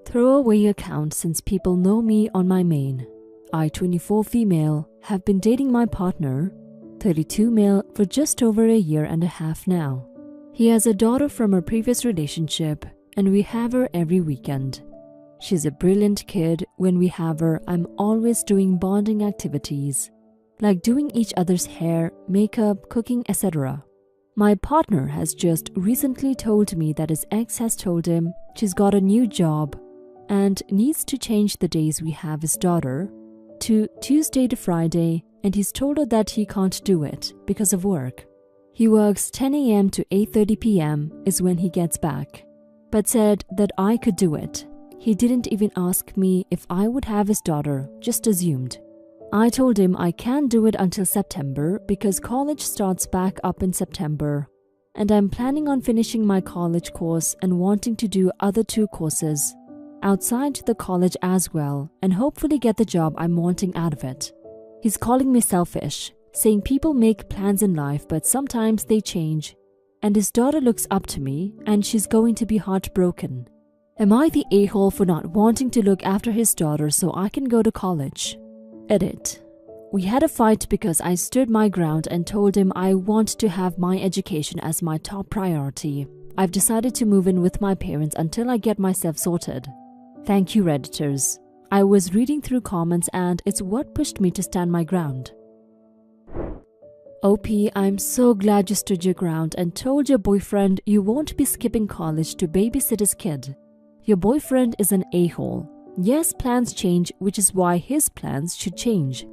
Throwaway account since people know me on my main. I, 24 female, have been dating my partner, 32 male, for just over a year and a half now. He has a daughter from a previous relationship and we have her every weekend. She's a brilliant kid. When we have her, I'm always doing bonding activities, like doing each other's hair, makeup, cooking, etc. My partner has just recently told me that his ex has told him she's got a new job and needs to change the days we have his daughter to Tuesday to Friday, and he's told her that he can't do it because of work. He works 10 a.m. to 8:30 p.m. is when he gets back, but said that I could do it. He didn't even ask me if I would have his daughter, just assumed. I told him I can't do it until September because college starts back up in September, and I'm planning on finishing my college course and wanting to do other 2 courses outside the college as well and hopefully get the job I'm wanting out of it. He's calling me selfish, saying people make plans in life but sometimes they change, and his daughter looks up to me and she's going to be heartbroken. Am I the a-hole for not wanting to look after his daughter so I can go to college? Edit. We had a fight because I stood my ground and told him I want to have my education as my top priority. I've decided to move in with my parents until I get myself sorted. Thank you, Redditors. I was reading through comments and it's what pushed me to stand my ground. OP, I'm so glad you stood your ground and told your boyfriend you won't be skipping college to babysit his kid. Your boyfriend is an a-hole. Yes, plans change, which is why his plans should change,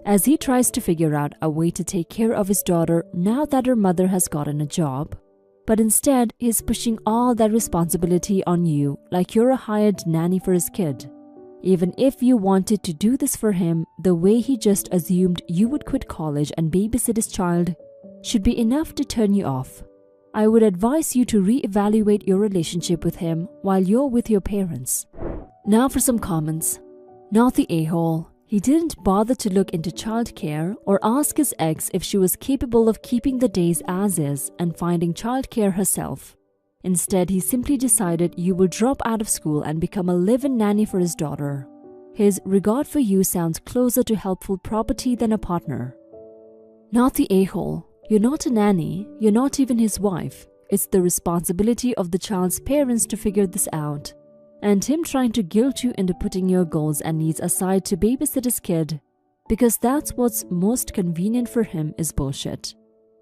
as he tries to figure out a way to take care of his daughter now that her mother has gotten a job. But instead, he's pushing all that responsibility on you like you're a hired nanny for his kid. Even if you wanted to do this for him, the way he just assumed you would quit college and babysit his child should be enough to turn you off. I would advise you to re-evaluate your relationship with him while you're with your parents. Now for some comments. Not the a-hole. He didn't bother to look into childcare or ask his ex if she was capable of keeping the days as is and finding childcare herself. Instead, he simply decided you will drop out of school and become a live-in nanny for his daughter. His regard for you sounds closer to helpful property than a partner. Not the a-hole. You're not a nanny. You're not even his wife. It's the responsibility of the child's parents to figure this out. And him trying to guilt you into putting your goals and needs aside to babysit his kid because that's what's most convenient for him is bullshit.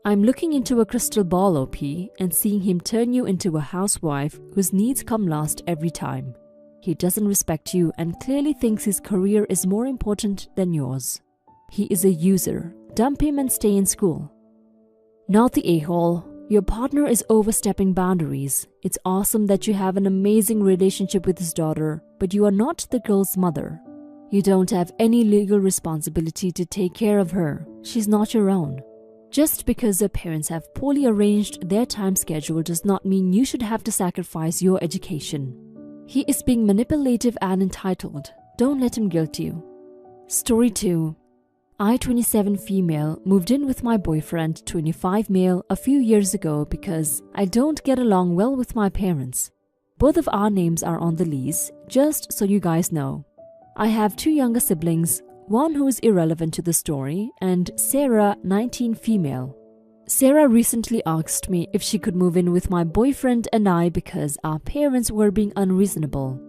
I'm looking into a crystal ball, OP, and seeing him turn you into a housewife whose needs come last every time. He doesn't respect you and clearly thinks his career is more important than yours. He is a user. Dump him and stay in school. Not the a-hole. Your partner is overstepping boundaries. It's awesome that you have an amazing relationship with his daughter, but you are not the girl's mother. You don't have any legal responsibility to take care of her. She's not your own. Just because their parents have poorly arranged their time schedule does not mean you should have to sacrifice your education. He is being manipulative and entitled. Don't let him guilt you. Story 2. I, 27 female, moved in with my boyfriend, 25 male, a few years ago because I don't get along well with my parents. Both of our names are on the lease, just so you guys know. I have 2 younger siblings, one who is irrelevant to the story, and Sarah, 19 female. Sarah recently asked me if she could move in with my boyfriend and I because our parents were being unreasonable.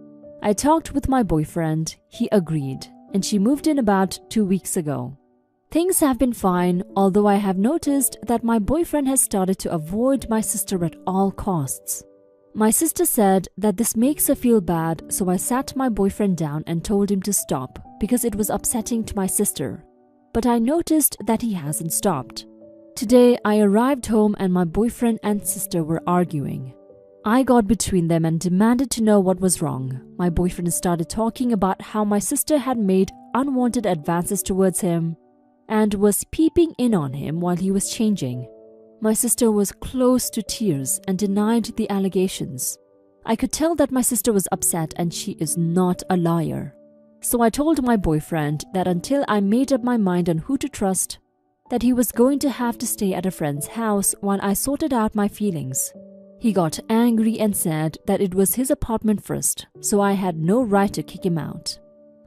I talked with my boyfriend, he agreed, and she moved in about 2 weeks ago. Things have been fine, although I have noticed that my boyfriend has started to avoid my sister at all costs. My sister said that this makes her feel bad, so I sat my boyfriend down and told him to stop because it was upsetting to my sister. But I noticed that he hasn't stopped. Today, I arrived home and my boyfriend and sister were arguing. I got between them and demanded to know what was wrong. My boyfriend started talking about how my sister had made unwanted advances towards him and was peeping in on him while he was changing. My sister was close to tears and denied the allegations. I could tell that my sister was upset and she is not a liar. So I told my boyfriend that until I made up my mind on who to trust, that he was going to have to stay at a friend's house while I sorted out my feelings. He got angry and said that it was his apartment first, so I had no right to kick him out.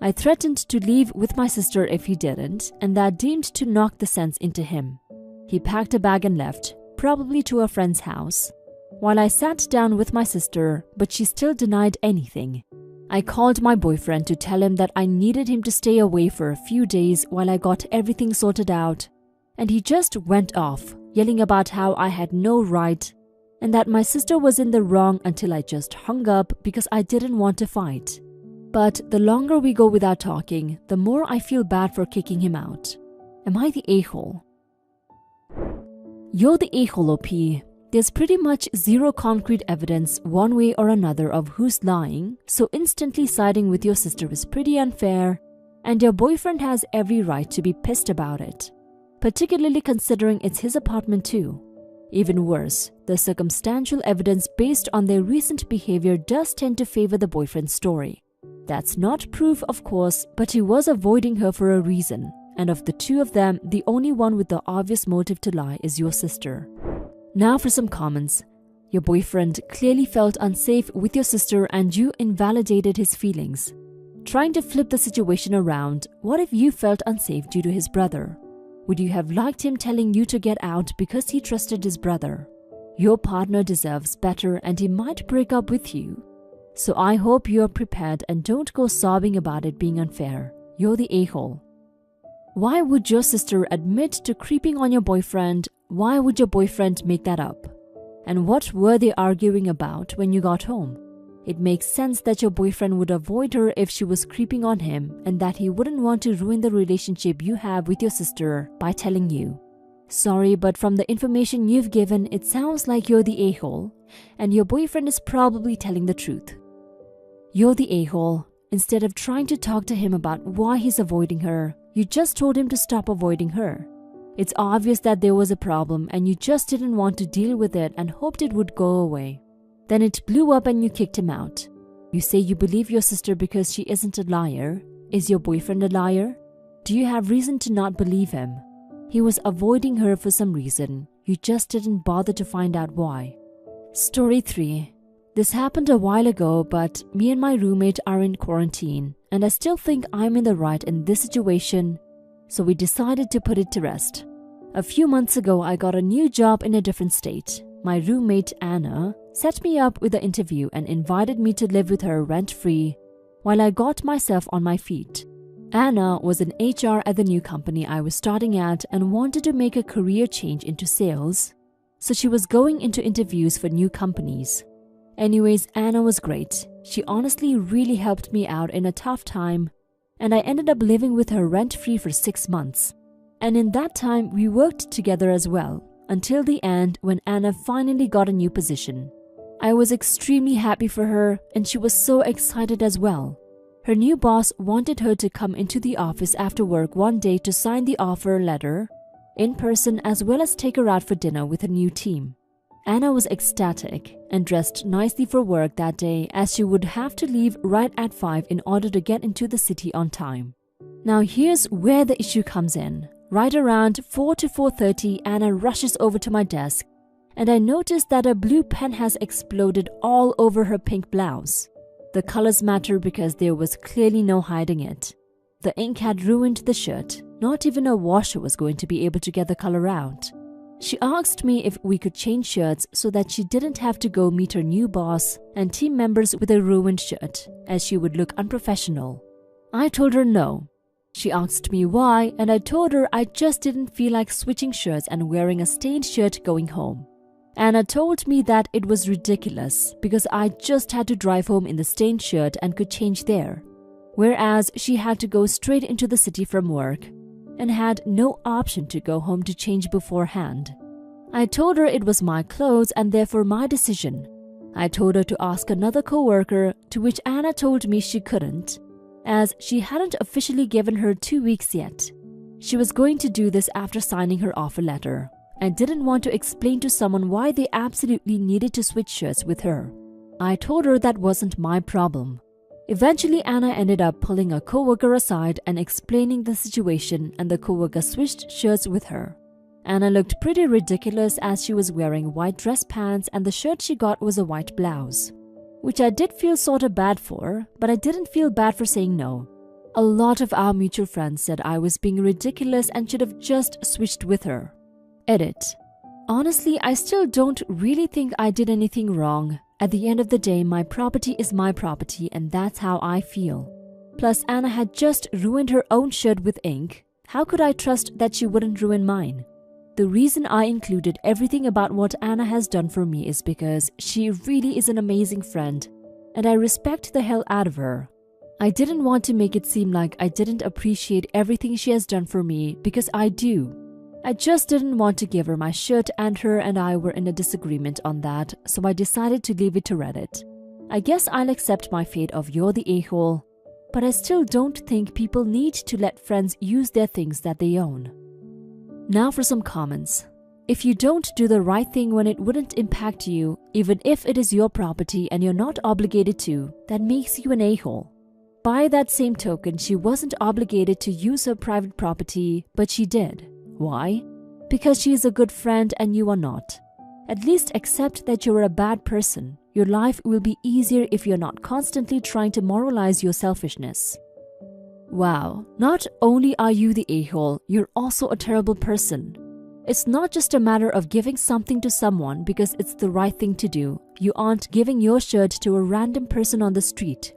I threatened to leave with my sister if he didn't, and that seemed to knock the sense into him. He packed a bag and left, probably to a friend's house, while I sat down with my sister, but she still denied anything. I called my boyfriend to tell him that I needed him to stay away for a few days while I got everything sorted out, and he just went off, yelling about how I had no right and that my sister was in the wrong until I just hung up because I didn't want to fight. But the longer we go without talking, the more I feel bad for kicking him out. Am I the a-hole? You're the a-hole, OP. There's pretty much zero concrete evidence one way or another of who's lying, so instantly siding with your sister is pretty unfair, and your boyfriend has every right to be pissed about it, particularly considering it's his apartment too. Even worse, the circumstantial evidence based on their recent behavior does tend to favor the boyfriend's story. That's not proof, of course, but he was avoiding her for a reason, and of the two of them, the only one with the obvious motive to lie is your sister. Now for some comments. Your boyfriend clearly felt unsafe with your sister and you invalidated his feelings. Trying to flip the situation around, what if you felt unsafe due to his brother? Would you have liked him telling you to get out because he trusted his brother? Your partner deserves better and he might break up with you. So I hope you are prepared and don't go sobbing about it being unfair. You're the a-hole. Why would your sister admit to creeping on your boyfriend? Why would your boyfriend make that up? And what were they arguing about when you got home? It makes sense that your boyfriend would avoid her if she was creeping on him and that he wouldn't want to ruin the relationship you have with your sister by telling you. Sorry, but from the information you've given, it sounds like you're the a-hole and your boyfriend is probably telling the truth. You're the a-hole. Instead of trying to talk to him about why he's avoiding her, you just told him to stop avoiding her. It's obvious that there was a problem and you just didn't want to deal with it and hoped it would go away. Then it blew up and you kicked him out. You say you believe your sister because she isn't a liar. Is your boyfriend a liar? Do you have reason to not believe him? He was avoiding her for some reason. You just didn't bother to find out why. Story 3. This happened a while ago, but me and my roommate are in quarantine, and I still think I'm in the right in this situation, so we decided to put it to rest. A few months ago, I got a new job in a different state. My roommate, Anna, set me up with the interview and invited me to live with her rent-free while I got myself on my feet. Anna was in HR at the new company I was starting at and wanted to make a career change into sales, so she was going into interviews for new companies. Anyways, Anna was great. She honestly really helped me out in a tough time, and I ended up living with her rent-free for 6 months. And in that time, we worked together as well, until the end when Anna finally got a new position. I was extremely happy for her, and she was so excited as well. Her new boss wanted her to come into the office after work one day to sign the offer letter in person as well as take her out for dinner with her new team. Anna was ecstatic and dressed nicely for work that day as she would have to leave right at 5 in order to get into the city on time. Now here's where the issue comes in. Right around 4 to 4:30, Anna rushes over to my desk and I noticed that a blue pen has exploded all over her pink blouse. The colors matter because there was clearly no hiding it. The ink had ruined the shirt. Not even a washer was going to be able to get the color out. She asked me if we could change shirts so that she didn't have to go meet her new boss and team members with a ruined shirt, as she would look unprofessional. I told her no. She asked me why, and I told her I just didn't feel like switching shirts and wearing a stained shirt going home. Anna told me that it was ridiculous because I just had to drive home in the stained shirt and could change there, whereas she had to go straight into the city from work and had no option to go home to change beforehand. I told her it was my clothes and therefore my decision. I told her to ask another co-worker, to which Anna told me she couldn't, as she hadn't officially given her 2 weeks yet. She was going to do this after signing her offer letter and didn't want to explain to someone why they absolutely needed to switch shirts with her. I told her that wasn't my problem. Eventually, Anna ended up pulling a co-worker aside and explaining the situation, and the co-worker switched shirts with her. Anna looked pretty ridiculous as she was wearing white dress pants and the shirt she got was a white blouse, which I did feel sorta bad for, but I didn't feel bad for saying no. A lot of our mutual friends said I was being ridiculous and should have just switched with her. Edit. Honestly, I still don't really think I did anything wrong. At the end of the day, my property is my property and that's how I feel. Plus, Anna had just ruined her own shirt with ink. How could I trust that she wouldn't ruin mine? The reason I included everything about what Anna has done for me is because she really is an amazing friend and I respect the hell out of her. I didn't want to make it seem like I didn't appreciate everything she has done for me because I do. I just didn't want to give her my shirt and her and I were in a disagreement on that, so I decided to leave it to Reddit. I guess I'll accept my fate of you're the a-hole, but I still don't think people need to let friends use their things that they own. Now for some comments. If you don't do the right thing when it wouldn't impact you, even if it is your property and you're not obligated to, that makes you an a-hole. By that same token, she wasn't obligated to use her private property, but she did. Why? Because she is a good friend and you are not. At least accept that you're a bad person. Your life will be easier if you're not constantly trying to moralize your selfishness. Wow, not only are you the a-hole, you're also a terrible person. It's not just a matter of giving something to someone because it's the right thing to do. You aren't giving your shirt to a random person on the street.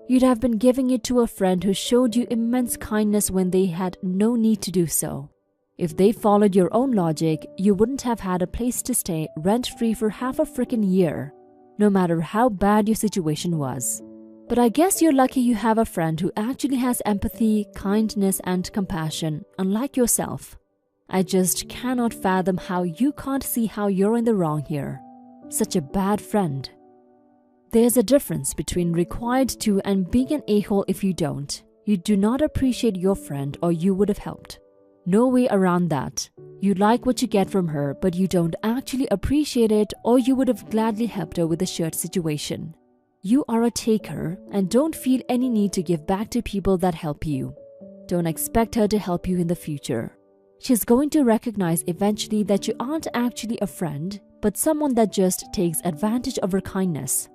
You'd have been giving it to a friend who showed you immense kindness when they had no need to do so. If they followed your own logic, you wouldn't have had a place to stay rent-free for half a frickin' year, no matter how bad your situation was. But I guess you're lucky you have a friend who actually has empathy, kindness, and compassion, unlike yourself. I just cannot fathom how you can't see how you're in the wrong here. Such a bad friend. There's a difference between required to and being an a-hole if you don't. You do not appreciate your friend or you would have helped. No way around that. You like what you get from her, but you don't actually appreciate it or you would have gladly helped her with the shirt situation. You are a taker and don't feel any need to give back to people that help you. Don't expect her to help you in the future. She's going to recognize eventually that you aren't actually a friend, but someone that just takes advantage of her kindness.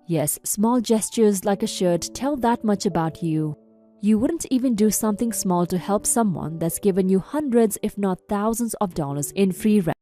Yes, small gestures like a shirt tell that much about you. You wouldn't even do something small to help someone that's given you hundreds if not thousands of dollars in free rent.